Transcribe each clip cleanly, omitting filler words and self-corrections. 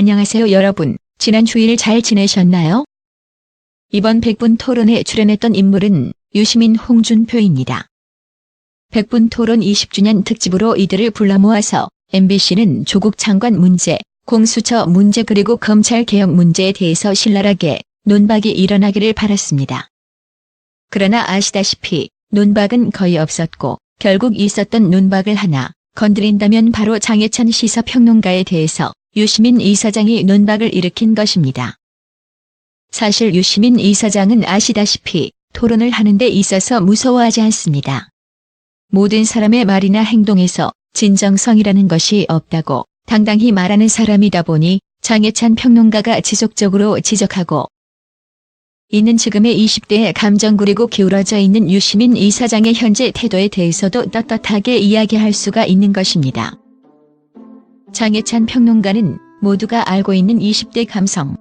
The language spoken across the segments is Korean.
안녕하세요 여러분. 지난 주일 잘 지내셨나요? 이번 100분 토론에 출연했던 인물은 유시민 홍준표입니다. 100분 토론 20주년 특집으로 이들을 불러 모아서 MBC는 조국 장관 문제, 공수처 문제 그리고 검찰개혁 문제에 대해서 신랄하게 논박이 일어나기를 바랐습니다. 그러나 아시다시피 논박은 거의 없었고 결국 있었던 논박을 하나 건드린다면 바로 장해찬 시사평론가에 대해서 유시민 이사장이 논박을 일으킨 것입니다. 사실 유시민 이사장은 아시다시피 토론을 하는 데 있어서 무서워하지 않습니다. 모든 사람의 말이나 행동에서 진정성이라는 것이 없다고 당당히 말하는 사람이다 보니 장해찬 평론가가 지속적으로 지적하고 있는 지금의 20대의 감정 그리고 기울어져 있는 유시민 이사장의 현재 태도에 대해서도 떳떳하게 이야기할 수가 있는 것입니다. 장해찬 평론가는 모두가 알고 있는 20대 감성,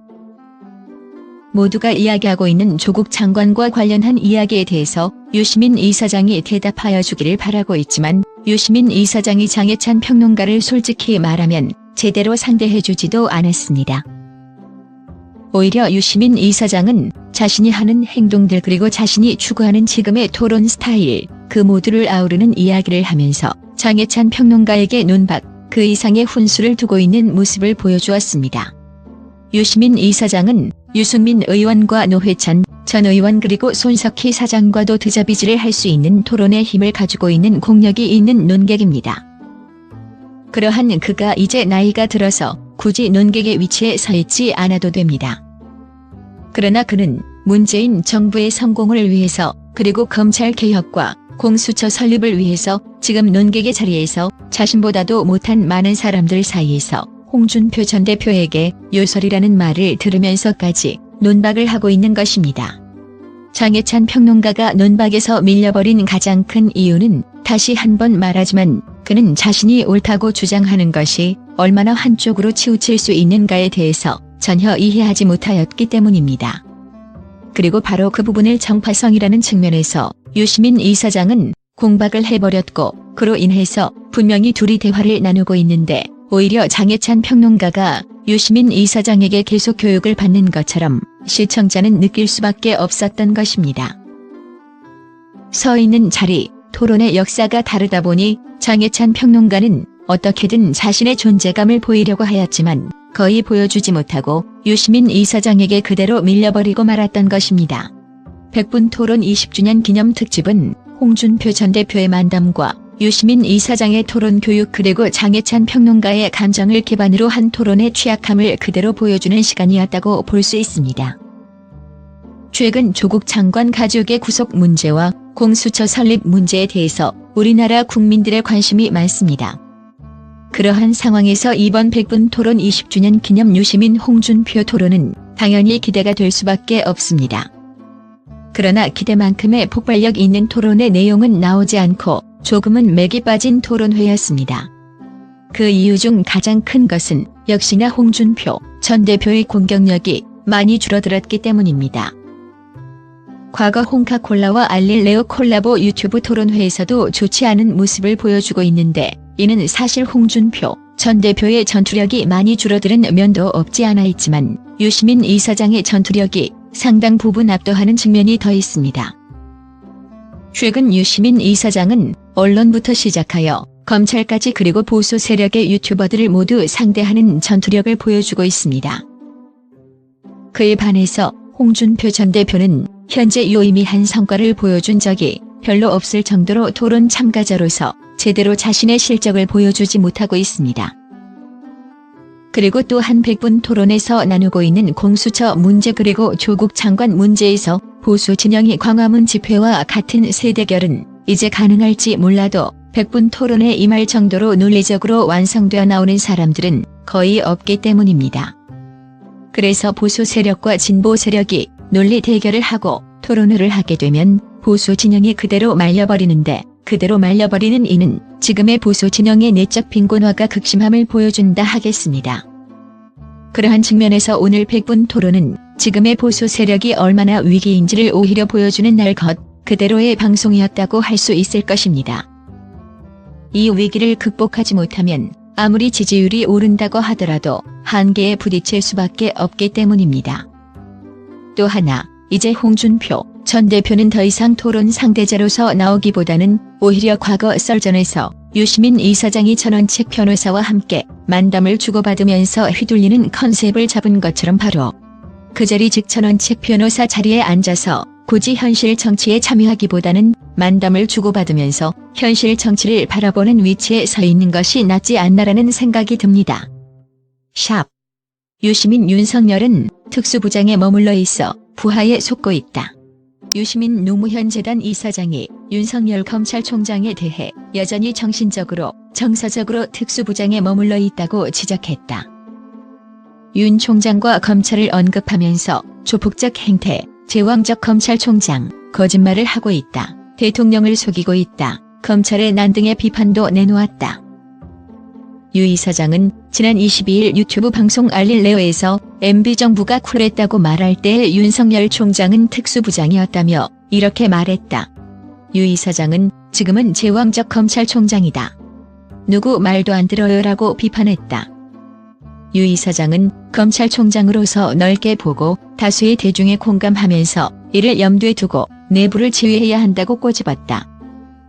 모두가 이야기하고 있는 조국 장관과 관련한 이야기에 대해서 유시민 이사장이 대답하여 주기를 바라고 있지만 유시민 이사장이 장해찬 평론가를 솔직히 말하면 제대로 상대해주지도 않았습니다. 오히려 유시민 이사장은 자신이 하는 행동들 그리고 자신이 추구하는 지금의 토론 스타일 그 모두를 아우르는 이야기를 하면서 장해찬 평론가에게 논박 그 이상의 훈수를 두고 있는 모습을 보여주었습니다. 유시민 이사장은 유승민 의원과 노회찬 전 의원 그리고 손석희 사장과도 드자비질을 할 수 있는 토론의 힘을 가지고 있는 공력이 있는 논객입니다. 그러한 그가 이제 나이가 들어서 굳이 논객의 위치에 서 있지 않아도 됩니다. 그러나 그는 문재인 정부의 성공을 위해서 그리고 검찰 개혁과 공수처 설립을 위해서 지금 논객의 자리에서 자신보다도 못한 많은 사람들 사이에서 홍준표 전 대표에게 요설이라는 말을 들으면서까지 논박을 하고 있는 것입니다. 장해찬 평론가가 논박에서 밀려버린 가장 큰 이유는 다시 한번 말하지만 그는 자신이 옳다고 주장하는 것이 얼마나 한쪽으로 치우칠 수 있는가에 대해서 전혀 이해하지 못하였기 때문입니다. 그리고 바로 그 부분을 정파성이라는 측면에서 유시민 이사장은 공박을 해버렸고 그로 인해서 분명히 둘이 대화를 나누고 있는데 오히려 장해찬 평론가가 유시민 이사장에게 계속 교육을 받는 것처럼 시청자는 느낄 수밖에 없었던 것입니다. 서 있는 자리, 토론의 역사가 다르다 보니 장해찬 평론가는 어떻게든 자신의 존재감을 보이려고 하였지만 거의 보여주지 못하고 유시민 이사장에게 그대로 밀려버리고 말았던 것입니다. 100분 토론 20주년 기념 특집은 홍준표 전 대표의 만담과 유시민 이사장의 토론 교육 그리고 장해찬 평론가의 감정을 기반으로 한 토론의 취약함을 그대로 보여주는 시간이었다고 볼 수 있습니다. 최근 조국 장관 가족의 구속 문제와 공수처 설립 문제에 대해서 우리나라 국민들의 관심이 많습니다. 그러한 상황에서 이번 100분 토론 20주년 기념 유시민 홍준표 토론은 당연히 기대가 될 수밖에 없습니다. 그러나 기대만큼의 폭발력 있는 토론의 내용은 나오지 않고 조금은 맥이 빠진 토론회였습니다. 그 이유 중 가장 큰 것은 역시나 홍준표 전 대표의 공격력이 많이 줄어들었기 때문입니다. 과거 홍카콜라와 알릴레오 콜라보 유튜브 토론회에서도 좋지 않은 모습을 보여주고 있는데 이는 사실 홍준표 전 대표의 전투력이 많이 줄어드는 면도 없지 않아 있지만 유시민 이사장의 전투력이 상당 부분 압도하는 측면이 더 있습니다. 최근 유시민 이사장은 언론부터 시작하여 검찰까지 그리고 보수 세력의 유튜버들을 모두 상대하는 전투력을 보여주고 있습니다. 그에 반해서 홍준표 전 대표는 현재 유의미한 성과를 보여준 적이 별로 없을 정도로 토론 참가자로서 제대로 자신의 실적을 보여주지 못하고 있습니다. 그리고 또한 100분 토론에서 나누고 있는 공수처 문제 그리고 조국 장관 문제에서 보수 진영이 광화문 집회와 같은 세대결은 이제 가능할지 몰라도 100분 토론에 임할 정도로 논리적으로 완성되어 나오는 사람들은 거의 없기 때문입니다. 그래서 보수 세력과 진보 세력이 논리 대결을 하고 토론회를 하게 되면 보수 진영이 그대로 말려버리는데 그대로 말려버리는 이는 지금의 보수 진영의 내적 빈곤화가 극심함을 보여준다 하겠습니다. 그러한 측면에서 오늘 100분 토론은 지금의 보수 세력이 얼마나 위기인지를 오히려 보여주는 날 것 그대로의 방송이었다고 할 수 있을 것입니다. 이 위기를 극복하지 못하면 아무리 지지율이 오른다고 하더라도 한계에 부딪힐 수밖에 없기 때문입니다. 또 하나, 이제 홍준표 전 대표는 더 이상 토론 상대자로서 나오기보다는 오히려 과거 썰전에서 유시민 이사장이 전원책 변호사와 함께 만담을 주고받으면서 휘둘리는 컨셉을 잡은 것처럼 바로 그 자리 즉 전원책 변호사 자리에 앉아서 굳이 현실 정치에 참여하기보다는 만담을 주고받으면서 현실 정치를 바라보는 위치에 서 있는 것이 낫지 않나라는 생각이 듭니다. 샵. 유시민 윤석열은 특수부장에 머물러 있어 부하에 속고 있다. 유시민 노무현 재단 이사장이 윤석열 검찰총장에 대해 여전히 정신적으로 정서적으로 특수부장에 머물러 있다고 지적했다. 윤 총장과 검찰을 언급하면서 조폭적 행태, 제왕적 검찰총장, 거짓말을 하고 있다. 대통령을 속이고 있다. 검찰의 난등의 비판도 내놓았다. 유 이사장은 지난 22일 유튜브 방송 알릴레오에서 MB정부가 쿨했다고 말할 때 윤석열 총장은 특수부장이었다며 이렇게 말했다. 유 이사장은 지금은 제왕적 검찰총장이다. 누구 말도 안 들어요라고 비판했다. 유 이사장은 검찰총장으로서 넓게 보고 다수의 대중에 공감하면서 이를 염두에 두고 내부를 지휘해야 한다고 꼬집었다.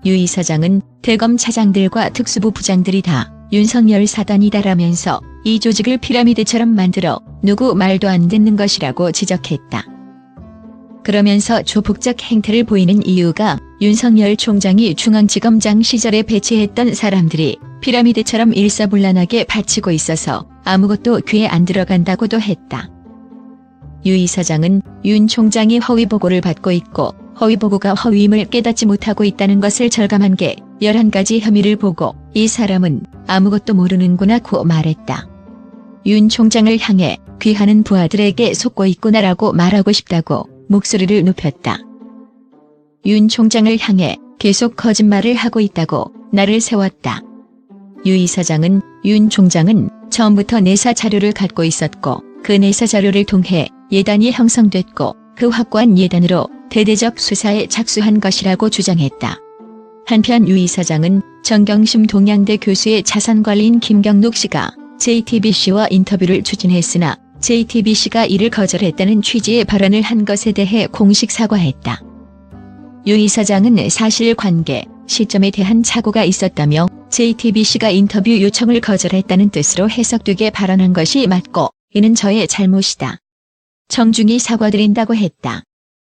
유 이사장은 대검 차장들과 특수부 부장들이 다 윤석열 사단이다라면서 이 조직을 피라미드처럼 만들어 누구 말도 안 듣는 것이라고 지적했다. 그러면서 조폭적 행태를 보이는 이유가 윤석열 총장이 중앙지검장 시절에 배치했던 사람들이 피라미드처럼 일사불란하게 바치고 있어서 아무것도 귀에 안 들어간다고도 했다. 유 이사장은 윤 총장이 허위보고를 받고 있고 허위보고가 허위임을 깨닫지 못하고 있다는 것을 절감한 게 11가지 혐의를 보고 이 사람은 아무것도 모르는구나고 말했다. 윤 총장을 향해 귀하는 부하들에게 속고 있구나라고 말하고 싶다고 목소리를 높였다. 윤 총장을 향해 계속 거짓말을 하고 있다고 날을 세웠다. 유 이사장은 윤 총장은 처음부터 내사 자료를 갖고 있었고 그 내사 자료를 통해 예단이 형성됐고 그 확보한 예단으로 대대적 수사에 착수한 것이라고 주장했다. 한편 유 이사장은 정경심 동양대 교수의 자산관리인 김경록 씨가 JTBC와 인터뷰를 추진했으나 JTBC가 이를 거절했다는 취지의 발언을 한 것에 대해 공식 사과했다. 유 이사장은 사실관계, 시점에 대한 착오가 있었다며 JTBC가 인터뷰 요청을 거절했다는 뜻으로 해석되게 발언한 것이 맞고 이는 저의 잘못이다. 정중히 사과드린다고 했다.